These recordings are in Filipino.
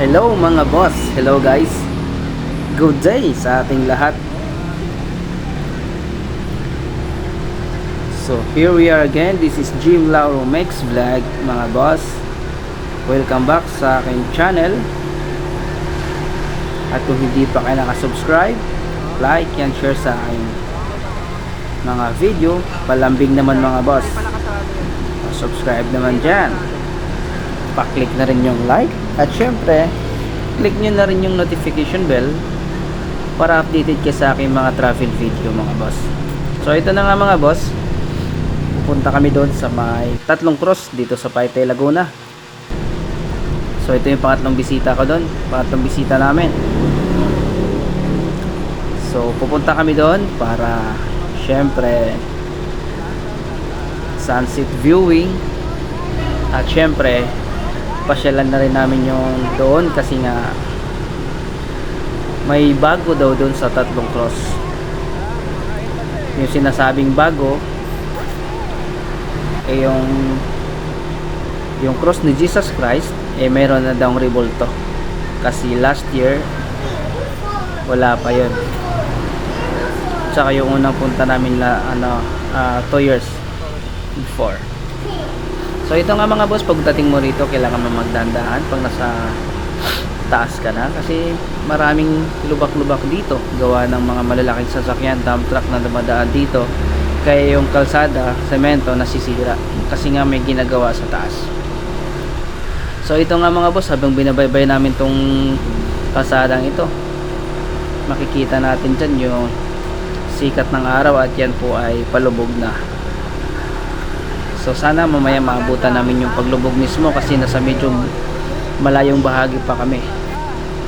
Hello mga boss, hello guys. Good day sa ating lahat. So here we are again. This is Jim Lauro Makes Vlog mga boss. Welcome back sa aking channel. At kung hindi pa kayo nakasubscribe, like and share sa aking mga video. Palambing naman mga boss. Subscribe naman dyan. Pa-click na rin yung like. At syempre, click nyo na rin yung notification bell para updated ka sa aking mga travel video mga boss. So ito na nga mga boss, pupunta kami doon sa may Tatlong Cross dito sa Paite, Laguna. So ito yung pangatlong bisita ko doon, pangatlong bisita namin. So pupunta kami doon para syempre sunset viewing at syempre pasyalan na rin namin yung doon kasi nga may bago daw doon sa Tatlong Cross. Yung sinasabing bago eh yung cross ni Jesus Christ eh meron na daw rebulto kasi last year wala pa yun. Tsaka yung unang punta namin 2 years before. So ito nga mga boss, pagdating mo rito kailangan mo magdandahan pag nasa taas ka na kasi maraming lubak-lubak dito gawa ng mga malalaking sasakyan, dump truck na dumadaan dito, kaya yung kalsada, semento nasisira kasi nga may ginagawa sa taas. So ito nga mga boss, habang binabaybay namin tong kalsadang ito, makikita natin dyan yung sikat ng araw at yan po ay palubog na. So sana mamaya maabutan namin yung paglubog mismo kasi nasa medyo malayong bahagi pa kami.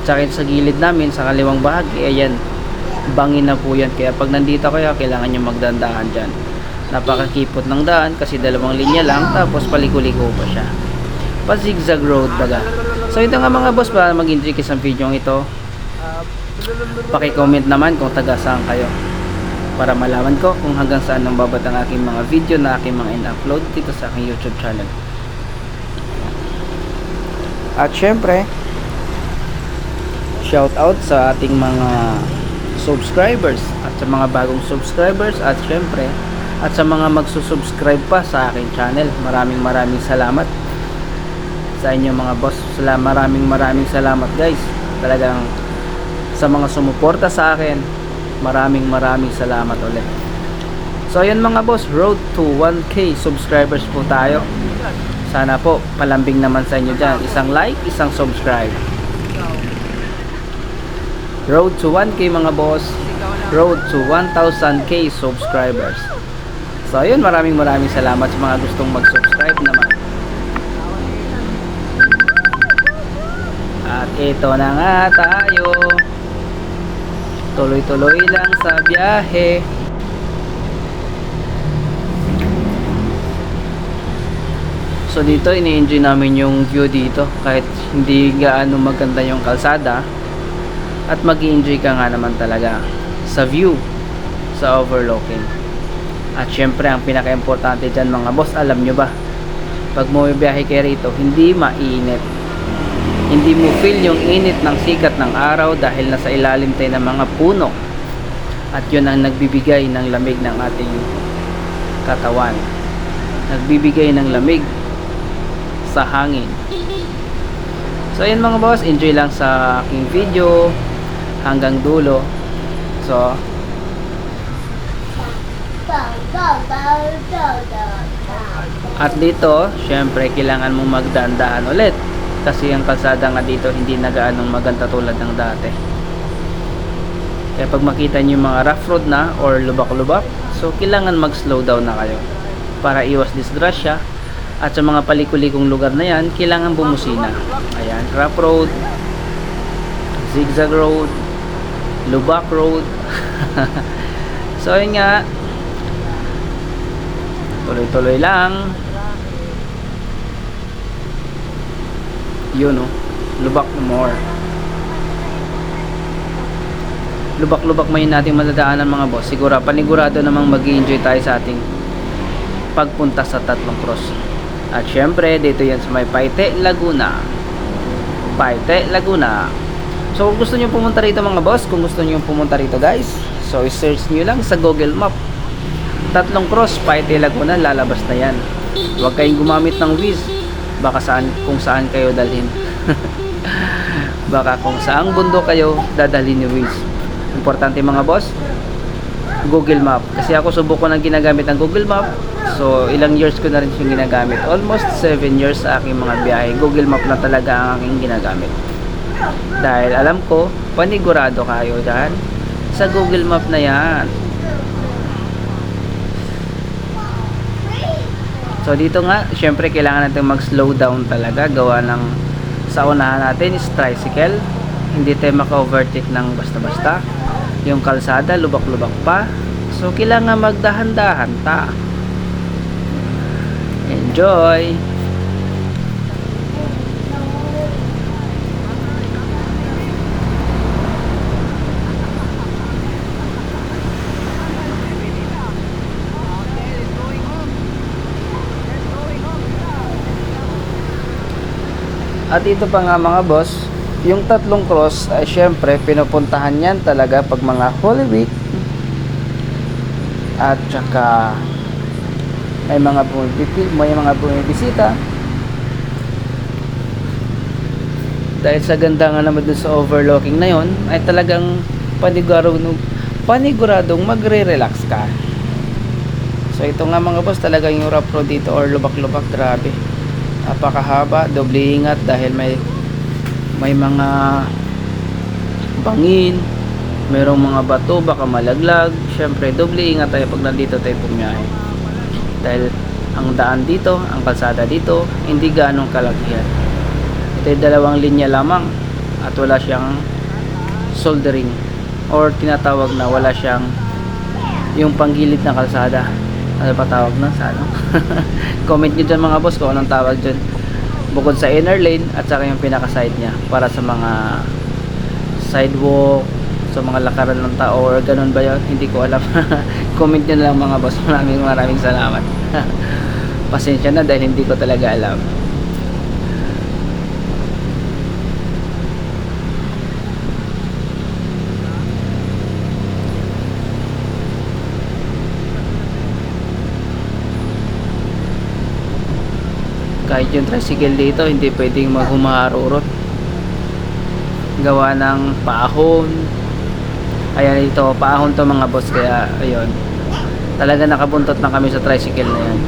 Tsaka sa gilid namin sa kaliwang bahagi, ayan, bangin na po yan. Kaya pag nandito kayo, kailangan nyo magdandahan dyan. Napakakipot ng daan kasi dalawang linya lang, tapos paliko-liko pa siya. Pa zigzag road baga. So ito nga mga boss, para mag-enjoy kayo sa video ito, paki-comment naman kung taga saan kayo, para malaman ko kung hanggang saan nang babat ang aking mga video na aking mga in-upload dito sa aking YouTube channel. At syempre, shout out sa ating mga subscribers at sa mga bagong subscribers at syempre at sa mga magsusubscribe pa sa aking channel. Maraming salamat sa inyo mga boss. Maraming salamat guys. Talagang sa mga sumuporta sa akin, maraming salamat ulit. So ayun mga boss, road to 1K subscribers po tayo. Sana po palambing naman sa inyo dyan, isang like, isang subscribe. Road to 1K mga boss, road to 1,000K subscribers. So ayun, maraming salamat sa mga gustong mag-subscribe naman. At ito na nga tayo, tuloy-tuloy lang sa biyahe. So dito ini-enjoy namin yung view dito kahit hindi gaano maganda yung kalsada, at mag-i-enjoy ka nga naman talaga sa view, sa overlooking. At syempre ang pinaka-importante dyan mga boss, alam nyo ba, pag bumibiyahe kayo rito hindi mainit, hindi mo feel yung init ng sikat ng araw dahil nasa ilalim tayo ng mga puno, at yun ang nagbibigay ng lamig ng ating katawan, nagbibigay ng lamig sa hangin. So ayun mga boss, enjoy lang sa aking video hanggang dulo. So at dito syempre kailangan mong magdaan-daan ulit kasi ang kalsada nga dito hindi na gaanong maganda tulad ng dati. Kaya pag makita nyo yung mga rough road na or lubak-lubak, so kailangan mag slow down na kayo para iwas disgrasya. At sa mga palikulikong lugar na yan, kailangan bumusina. Ayan, rough road, zigzag road, lubak road. So ayun nga, tuloy-tuloy lang. Yun lubak more. Lubak-lubak may nating madadaanan mga boss. Panigurado namang mag-i-enjoy tayo sa ating pagpunta sa Tatlong Cross. At syempre dito yan sa may Paite, Laguna. Paite, Laguna. So kung gusto nyo pumunta rito mga boss, kung gusto nyo pumunta rito guys, so i-search nyo lang sa Google Map, Tatlong Cross, Paite, Laguna, lalabas na yan. Huwag kayong gumamit ng Waze, baka kung saan kayo dalhin. Baka kung saang bundok kayo dadalhin ni Waze. Importante mga boss, Google Map. Kasi ako subukan ng ginagamit ng Google Map. So ilang years ko na rin yung ginagamit. Almost 7 years sa aking mga biyahe. Google Map na talaga ang aking ginagamit. Dahil alam ko, panigurado kayo dyan sa Google Map na yan. So dito nga, syempre kailangan natin mag-slow down talaga. Gawa ng sa unahan natin is tricycle. Hindi tayo maka-overtake ng basta-basta. Yung kalsada, lubak-lubak pa. So kailangan magdahan-dahan ta. Enjoy! At ito pa nga mga boss, yung Tatlong Cross ay syempre pinupuntahan yan talaga pag mga Holy Week. At saka may mga bumibisita. Dahil sa ganda nga naman dun sa overlooking na yon, ay talagang paniguradong magre-relax ka. So ito nga mga boss, talaga yung rough road dito or lubak-lubak, grabe. Napakahaba, doble ingat dahil may mga bangin, mayroong mga bato, baka malaglag. Syempre doble ingat tayo pag nandito tayo pumiyahe. Dahil ang daan dito, ang kalsada dito, hindi ganong kalakihan. Ito ay 2 linya lamang at wala siyang soldering or tinatawag na wala siyang yung panggilid na kalsada. Ano pa tawag na sa ano? Comment nyo dyan mga boss kung anong tawag dyan. Bukod sa inner lane at saka yung pinaka side nya para sa mga sidewalk, sa mga lakaran ng tao or ganun ba yun? Hindi ko alam. Comment nyo lang mga boss. Maraming salamat. Pasensya na dahil hindi ko talaga alam. Kahit yung tricycle dito hindi pwedeng maghumaharurot, gawa ng paahon. Ayan, ito paahon to mga boss, kaya ayun, talaga nakabuntot na kami sa tricycle na yan.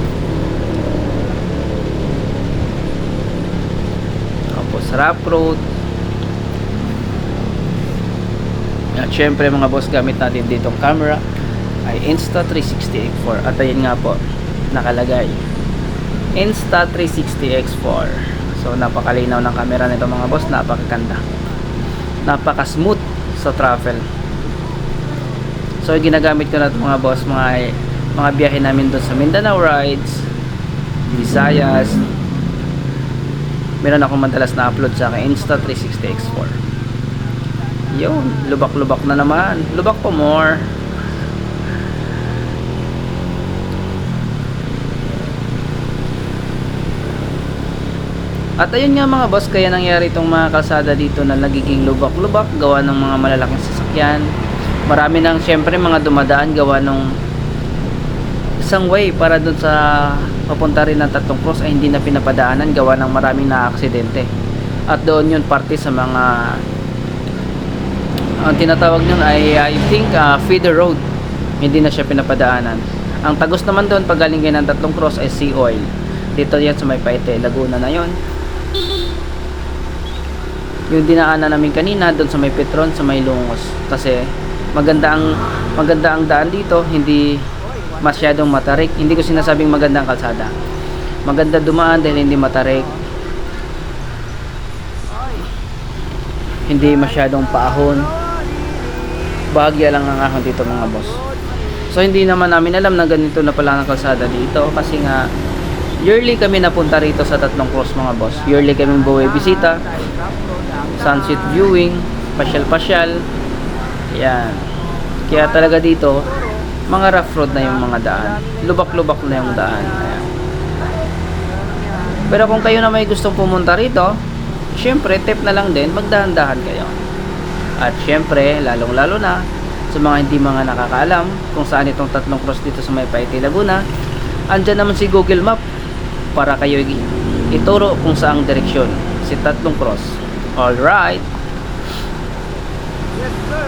Tapos rough road. At syempre mga boss, gamit natin ditong camera ay Insta360 X4. At ayun nga po, nakalagay Insta360 X4. So napakalinaw ng camera nito mga boss, napakaganda, napaka smooth sa travel. So ginagamit ko na ito mga boss, mga biyahe namin doon sa Mindanao rides, Visayas. Meron akong madalas na upload sa akin Insta360 X4. Yun, lubak-lubak na naman, lubak pa more. At ayun nga mga boss, kaya nangyari itong mga kalsada dito na nagiging lubak-lubak gawa ng mga malalaking sasakyan. Marami nang syempre mga dumadaan gawa ng isang way para dun sa papunta rin ng Tatlong Cross ay hindi na pinapadaanan gawa ng maraming na-aksidente. At doon yun parte sa mga ang tinatawag nun ay I think feeder road. Hindi na siya pinapadaanan. Ang tagos naman doon pag galing kayo ng Tatlong Cross ay Sea Oil. Dito yan sa may Paite, Laguna na yon. Yung dinaanan namin kanina doon sa may Petron, sa may Lungos, kasi maganda ang daan dito, hindi masyadong matarik. Hindi ko sinasabing maganda ang kalsada, maganda dumaan dahil hindi matarik, hindi masyadong paahon, bahagya lang ang ahon dito mga boss. So hindi naman namin alam na ganito na pala ang kalsada dito, kasi nga yearly kami napunta rito sa Tatlong Cross mga boss. Yearly kami buhay bisita, sunset viewing, pasyal-pasyal. Yan. Kaya talaga dito, mga rough road na yung mga daan. Lubak-lubak na yung daan. Ayan. Pero kung kayo na may gustong pumunta rito, syempre tip na lang din, magdahan-dahan kayo. At syempre, lalong-lalo na sa mga hindi mga nakakaalam kung saan itong tatlong cross dito sa may Paiti, Laguna, andyan naman si Google Map para kayo ituro kung saang direksyon si tatlong cross. Alright. Yes, sir.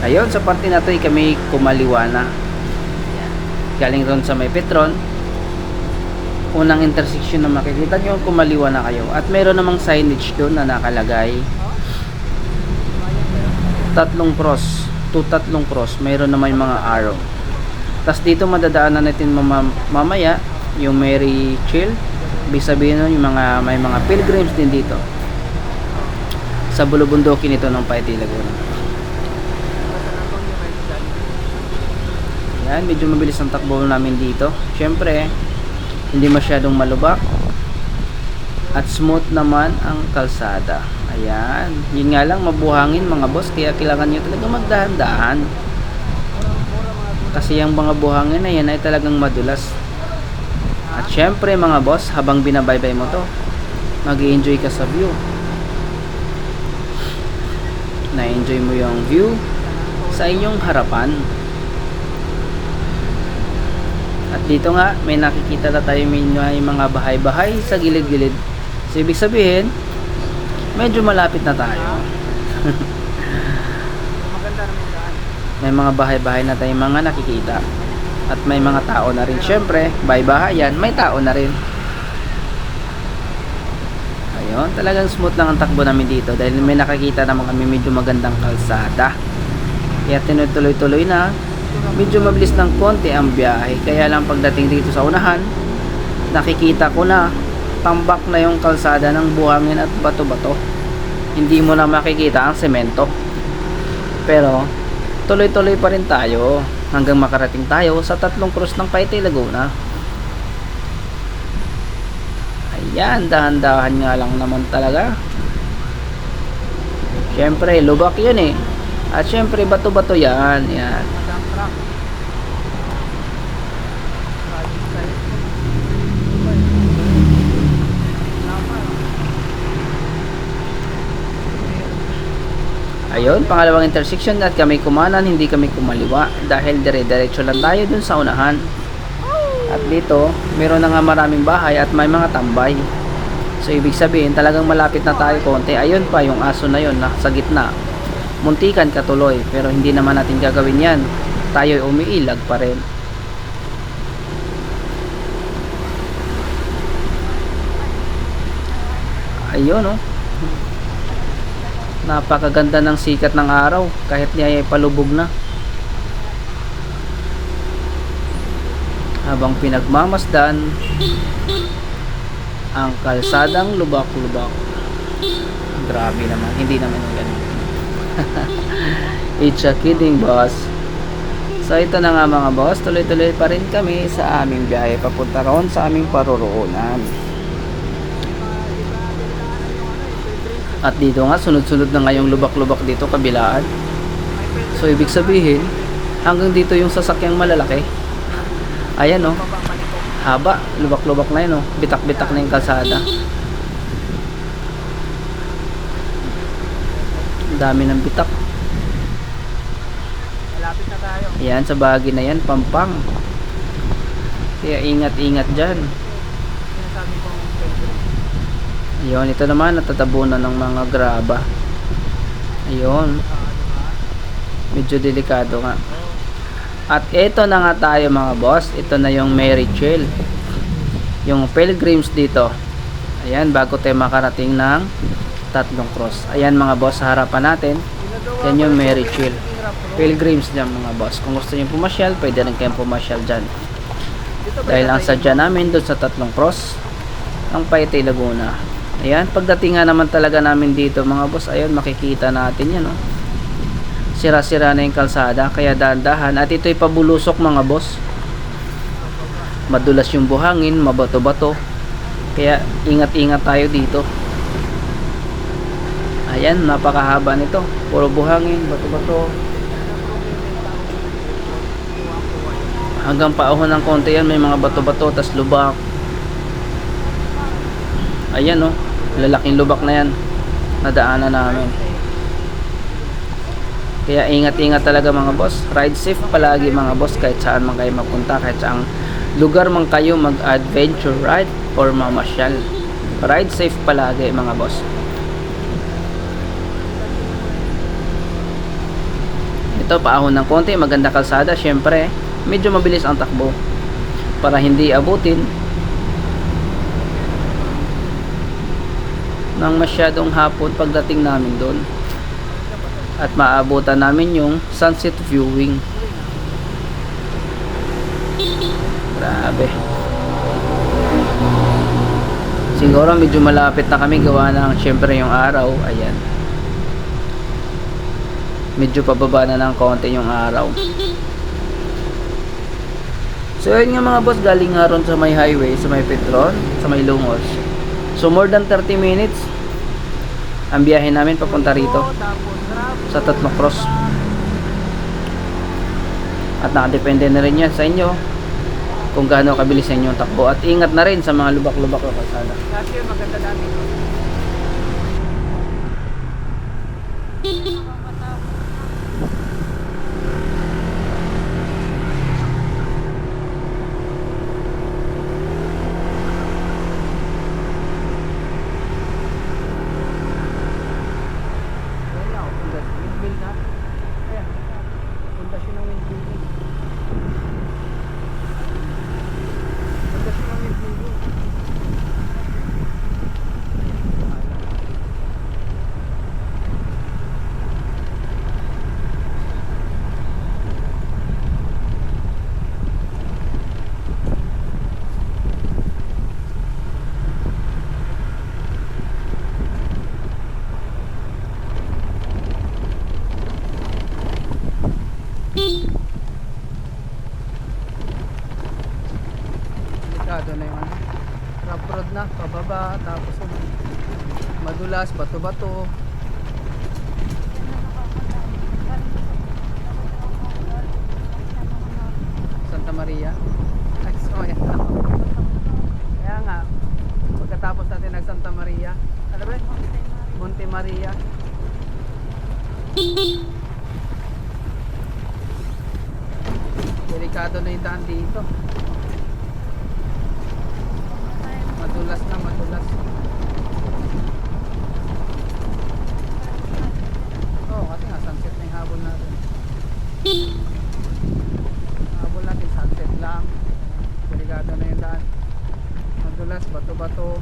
Ayun, sa parte na to ay kami kumaliwa na. Galing ron sa may Petron. Unang intersection na makikita nyo, kumaliwa na kayo. At meron namang signage doon na nakalagay. Tatlong cross. Meron naman yung mga arrow. Tapos dito madadaanan natin mamaya yung Mary Chill. Ibig sabihin nun, yung may mga pilgrims din dito. Sa bulubundukin ito ng Paiti, Laguna. Yan, medyo mabilis ang takbo namin dito. Syempre, hindi masyadong malubak. At smooth naman ang kalsada. Ayan. Yun nga lang, mabuhangin mga boss. Kaya kailangan nyo talaga magdahan-dahan. Kasi yung mga buhangin na yan ay talagang madulas. At syempre mga boss, habang binabaybay mo to, mag-i-enjoy ka sa view. Na-enjoy mo yung view sa inyong harapan. At dito nga, may nakikita na tayo may mga bahay-bahay sa gilid-gilid. So, ibig sabihin, medyo malapit na tayo. May mga bahay-bahay na tayo mga nakikita. At may mga tao na rin. Siyempre, bahay-bahayan, may tao na rin. Ayun, talagang smooth lang ang takbo namin dito. Dahil may nakikita naman kami medyo magandang kalsada. Kaya tinutuloy-tuloy na. Medyo mabilis ng konti ang biyahe, kaya lang pagdating dito sa unahan, nakikita ko na tambak na yung kalsada ng buhangin at bato-bato. Hindi mo na makikita ang semento. Pero tuloy-tuloy pa rin tayo hanggang makarating tayo sa tatlong cross ng Paiti, Laguna. Ayan, dahan-dahan nga lang naman talaga. Syempre, lubak yun eh. At syempre, bato-bato yan. Yan. Ayun, pangalawang intersection at kami kumanan, hindi kami kumaliwa dahil dire-diretso lang tayo dun sa unahan. At dito, meron na nga maraming bahay at may mga tambay. So ibig sabihin, talagang malapit na tayo konti. Ayun pa yung aso na yun, sa gitna. Muntikan katuloy, pero hindi naman natin gagawin yan. Tayo umiilag pa rin. Ayun, oh. Napakaganda ng sikat ng araw kahit niya ay palubog na. Habang pinagmamasdan ang kalsadang lubak-lubak. Grabe naman, hindi naman ganun. It's a kidding, boss. So ito na nga mga boss, tuloy-tuloy pa rin kami sa aming biyahe papunta roon sa aming paroroonan. At dito nga, sunod-sunod na nga yung lubak-lubak dito, kabilaan. So, ibig sabihin, hanggang dito yung sasakyang malalaki. Ayan, oh. Haba, lubak-lubak na yun, oh. Bitak-bitak na yung kalsada. Ang dami ng bitak. Malapit na tayo. Ayan, sa bahagi na yan, Pampang. Kaya ingat-ingat dyan. Sinasabi ko, Ayun, ito naman natatabunan ng mga graba. Ayun. Medyo delikado nga. At ito na nga tayo mga boss. Ito na yung Mary Chill. Yung pilgrims dito. Ayan, bago tayo makarating ng tatlong cross. Ayan mga boss, sa harapan natin. Yan yung Mary Chill. Pilgrims dyan mga boss. Kung gusto nyo pumasyal, pwede rin kayong pumasyal dyan. Dahil ang sadya namin doon sa tatlong cross ang Paiti, Laguna. Ayan, pagdating nga naman talaga namin dito mga boss, ayun, makikita natin yan, oh. sira-sira na yung kalsada, kaya dahan-dahan. At ito'y pabulusok mga boss. Madulas yung buhangin, mabato-bato. Kaya ingat-ingat tayo dito. Ayan, napakahaba nito. Puro buhangin, bato-bato. Hanggang paahon ng konti yan, may mga bato-bato, tas lubak. Ayan oh, lalaking lubak na yan. Nadaanan namin. Kaya ingat-ingat talaga mga boss. Ride safe palagi mga boss, kahit saan man kayo mapunta, kahit saang lugar man kayo mag-adventure ride or mamasyal. Ride safe palagi mga boss. Ito paahon ng konti, maganda kalsada, syempre medyo mabilis ang takbo para hindi abutin ng masyadong hapon pagdating namin doon, at maabutan namin yung sunset viewing. Grabe, siguro medyo malapit na kami, gawa ng syempre yung araw. Ayan, medyo pababa na ng konti yung araw. So yun nga mga boss, galing nga ron sa may highway, sa may Petron, sa may Lungos. So more than 30 minutes ang biyahe namin papunta rito sa Tatlong Cross. At nakadepende na rin yan sa inyo kung gaano kabilis ang inyong takbo. At ingat na rin sa mga lubak-lubak na kalsada. Kasi maganda dati. Delikado na yung ano, rough road na, pababa, tapos madulas, bato-bato. Santa Maria. Ay, so yan. Kaya nga, pagkatapos natin nag Santa Maria, ano ba? Monte Maria. Delikado na yung daan dito. Madulas na, madulas. Oo, kasi nga sunset na yung habol natin. Habol natin, sunset lang. Delikado na yung daan. Madulas, bato-bato.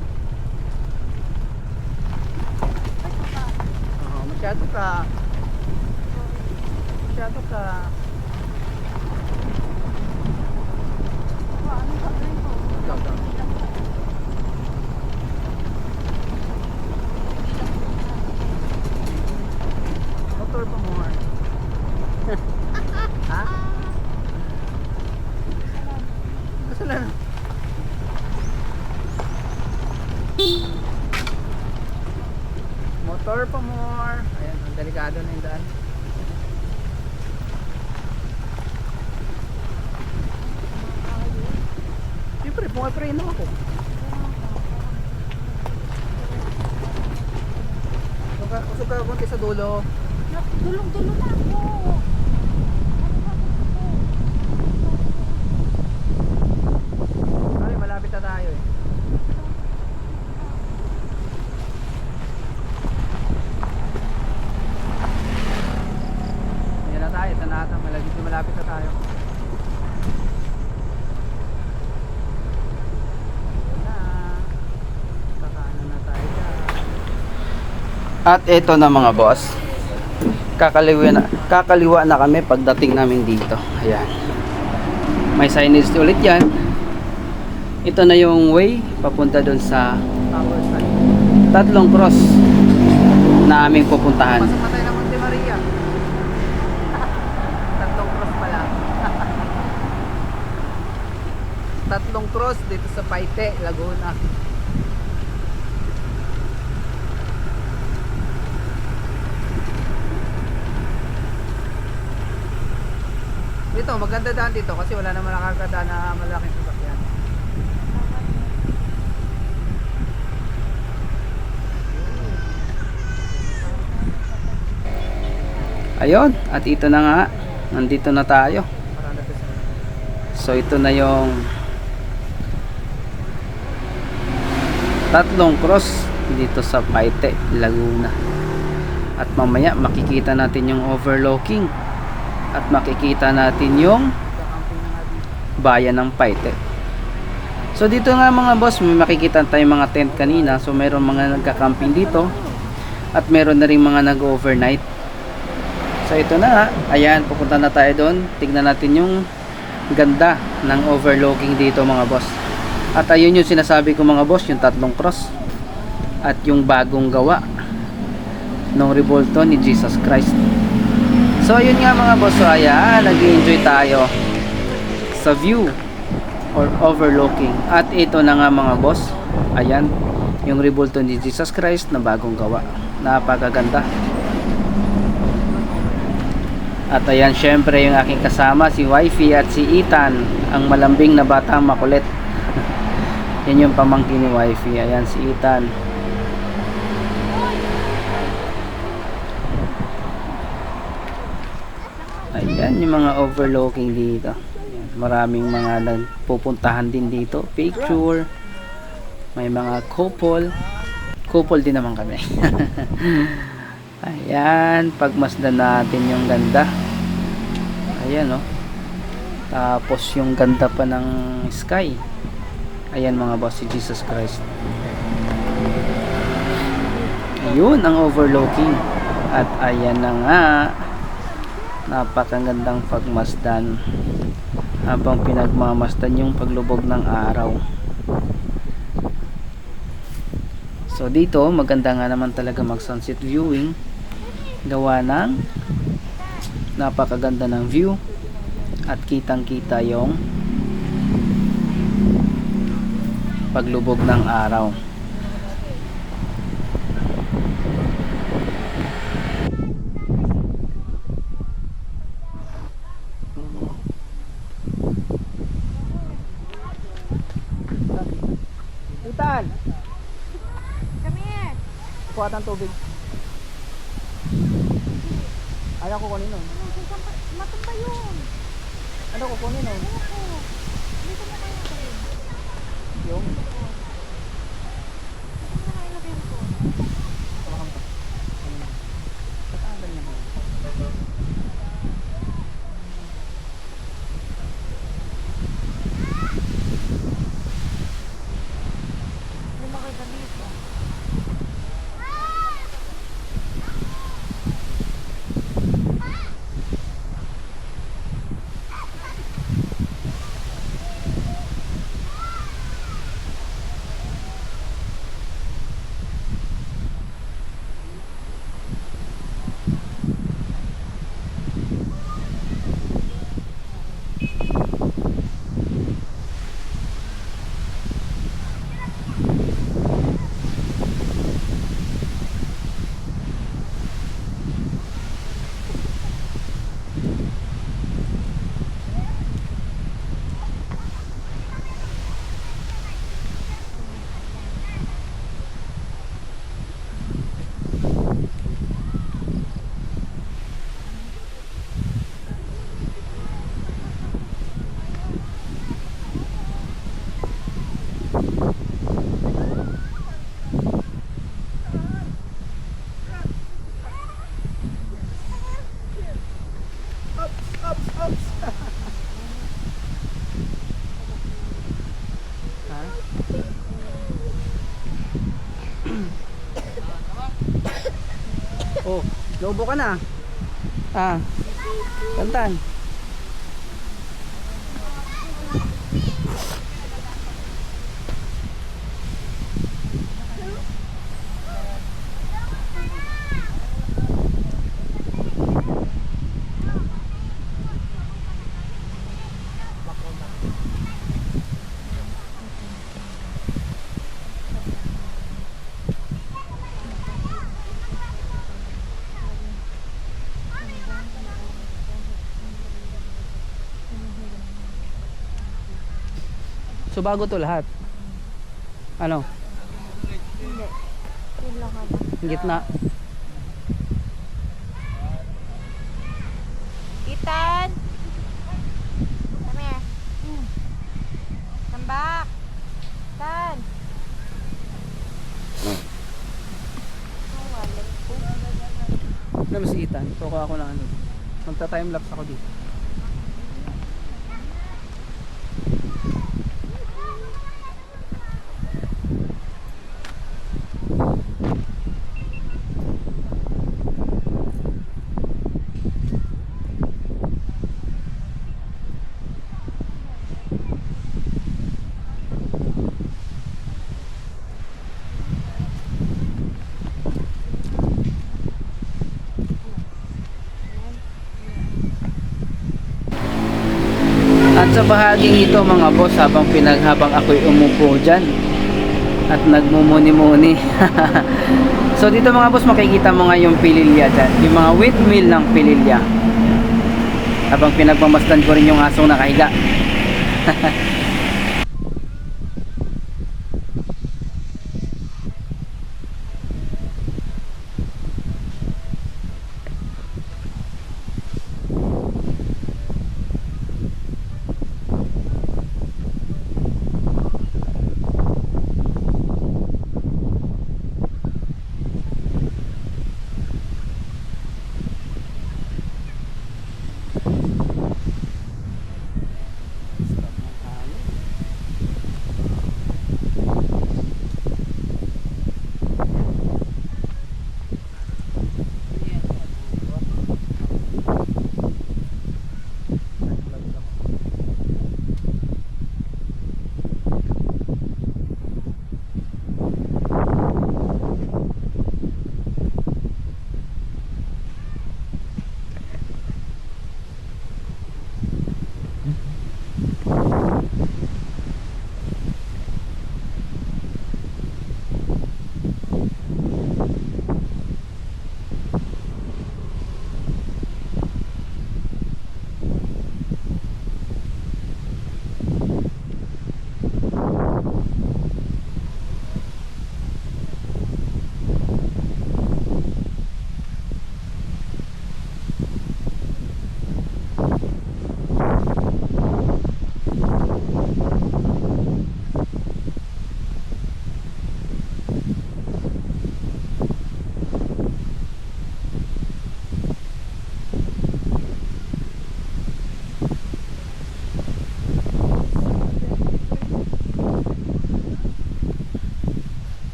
Oo, masyado ka. Masyado ka. Motor pa mo. Ha? Kasalanan. Motor pa more. Ayan, ang delikado na yung daan. Siyempre, pumapray na ako. Usog ka konti sa dulo. Dulong-dulong na ako. Ay, malapit na tayo eh. Ayan na tayo, ito na ata. Malapit na tayo. Ayan na. Kakanan na tayo dyan. At ito na mga boss, kakaliwa na kami pagdating namin dito. Ayan, may signage ulit yan. Ito na yung way papunta doon sa Power side. Tatlong Cross na aming pupuntahan. Pasok na tayo ng Monte Maria. cross dito sa Paite, Laguna. Dito, maganda daan dito kasi wala naman nakakadaan na malaking sasakyan. Ayun, at ito na nga, nandito na tayo. Parang nagkasakyan. So ito na yung tatlong cross dito sa Paite, Laguna. At mamaya makikita natin yung overlooking at makikita natin yung Kakamping na nga dito. bayan ng Paite. So dito nga mga boss, may makikita tayong mga tent kanina. So mayroon mga nagka-camping dito at meron na rin mga nag-overnight. So ito na, ayan, pupunta na tayo doon. Tignan natin yung ganda ng overlooking dito mga boss. At ayun yung sinasabi ko mga boss, yung tatlong cross at yung bagong gawa ng rebulto ni Jesus Christ. So ayun nga mga boss, so ayan, nag-enjoy tayo sa view or overlooking. At ito na nga mga boss, ayan, yung rebulto ni Jesus Christ na bagong gawa. Napakaganda. At ayan, syempre yung aking kasama, si Wifey at si Ethan, ang malambing na batang makulit. Yan yung pamangkin ni Wifey. Ayan si Ethan. Ayan yung mga overlooking dito. Ayan, maraming mga nagpupuntahan din dito. Picture. May mga couple. Couple din naman kami. Ayan, pagmasdan natin yung ganda. Ayan, oh. Tapos yung ganda pa ng sky. Ayan mga boss, si Jesus Christ. Ayun ang overlooking. At ayan na nga, napakagandang pagmasdan habang pinagmamasdan yung paglubog ng araw. So dito, maganda nga naman talaga mag sunset viewing. Gawa ng napakaganda ng view at kitang kita yung paglubog ng araw. Ethan, Come here. kuha tayong tubig. Ayaw ko kunin nun. Matumba yun. Ano ko kunin nun? Ako. Hindi ko na kaya gawin. Yung Hindi ko na kaya lagyan ko. kamakam ka. Tatanggal niya mo. Lumaki ka dito. Ha? Oh, lobo ka na. Ah. Kantan. So bago to lahat. Ano? Hindi. Yun lang ako. Gitna. Ethan! Come here. Come back. Ethan! Oh, walang po. Ano mas Ethan? Tuko ako ng ano. Magta-time lapse ako dito. At sa bahaging ito mga boss, habang ako'y umupo dyan at nagmumuni-muni. So dito mga boss, makikita mo nga yung pililya dyan, yung mga windmill ng pililya, habang pinagmamasdan ko rin yung asong nakahiga.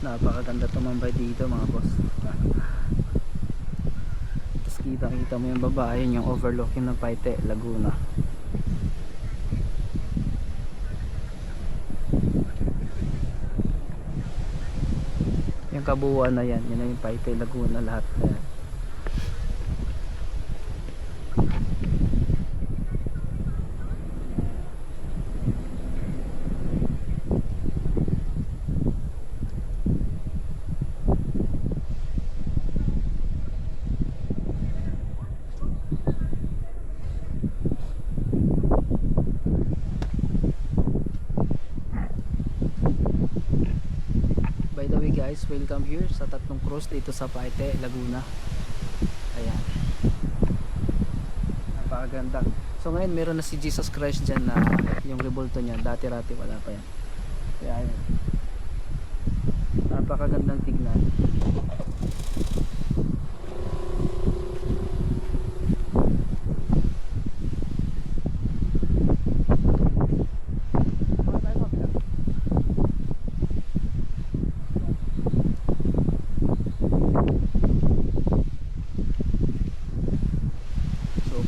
Napakaganda tumambay dito mga boss. Tapos kita mo yung babae, yung overlooking ng Paite, Laguna. Yung kabuuan na yan, yun na yung Paite, Laguna, lahat na yan. By the way guys, welcome here sa Tatlong Cross dito sa Paite, Laguna. Ayan. Napakaganda. So ngayon meron na si Jesus Christ dyan na yung rebulto niya. Dati-rati wala pa yan. Kaya ayan. Napakagandang tignan.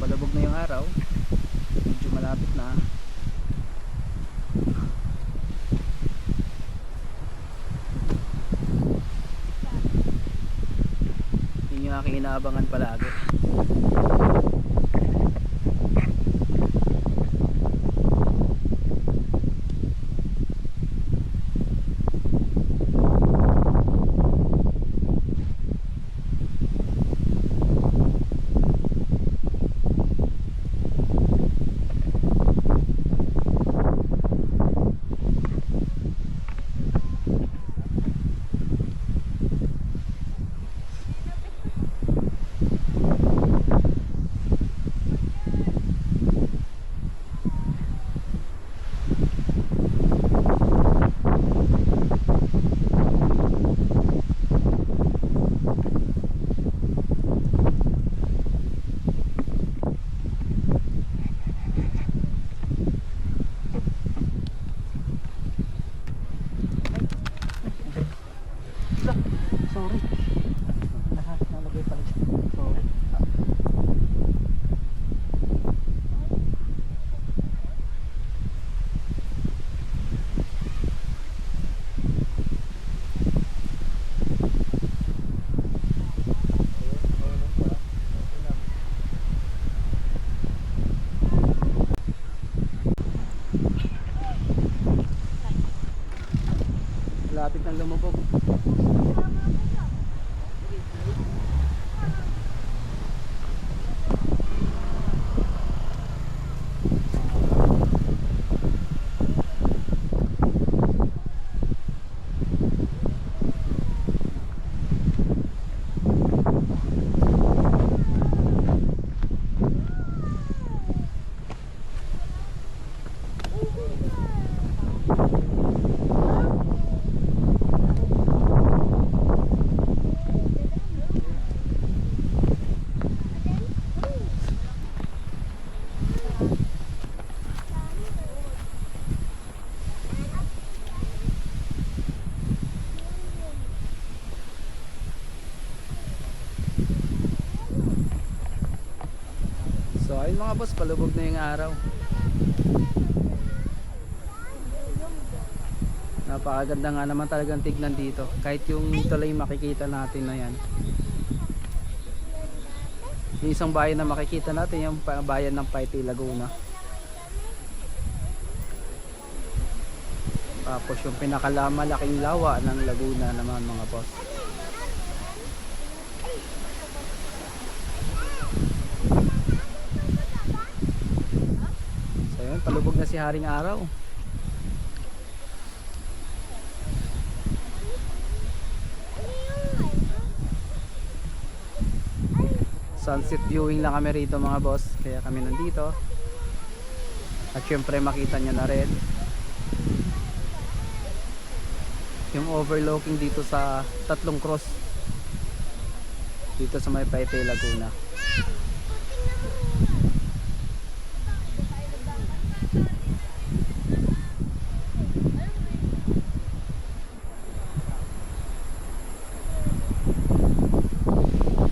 Palabog na yung araw, medyo malapit na. aking inaabangan palagi. Sorry. Nalagay pala siya. Sorry. Lapit ng lumubog. So ayun mga boss, palubog na yung araw. Napakaganda nga naman talagang tignan dito. Kahit yung tulay makikita natin na yan. Yung isang bayan na makikita natin, yung bayan ng Paiti, Laguna. Tapos yung pinakamalaking lawa ng Laguna naman mga boss. So yun, palubog na si Haring Araw. Sunset viewing lang kami rito mga boss, kaya kami nandito. At syempre makita nyo na rin yung overlooking dito sa Tatlong Cross, dito sa may Paiti, Laguna.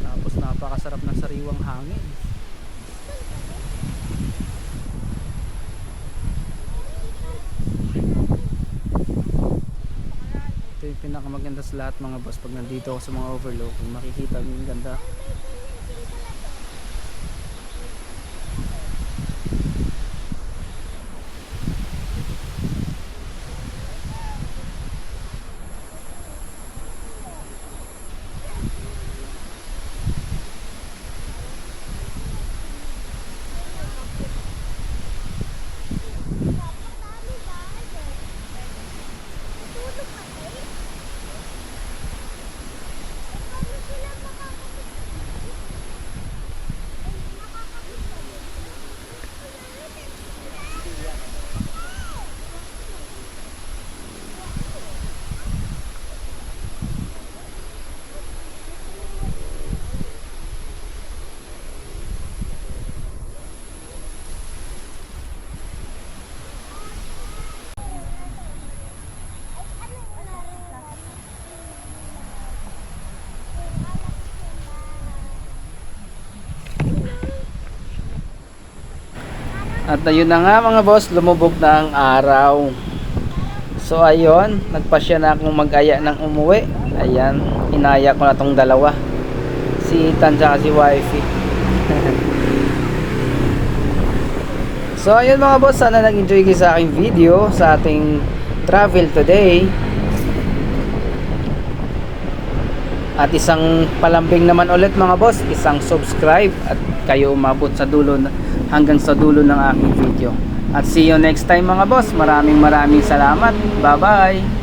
Tapos napakasarap ng sariwang hangin. Ito yung pinakamaganda sa lahat mga boss. Pag nandito ako sa mga overlooking, makikita mo yung ganda. At ayun na nga mga boss, lumubog na ang araw. So ayun, nagpasya na akong mag-aya ng umuwi. Ayan, inaya ko na tong dalawa. Si Ethan tsaka si wifey. So ayun mga boss, sana nag-enjoy kayo sa aking video, sa ating travel today. At isang palambing naman ulit mga boss, isang subscribe at kayo umabot sa dulo hanggang sa dulo ng aking video. At see you next time mga boss. Maraming salamat. Bye bye.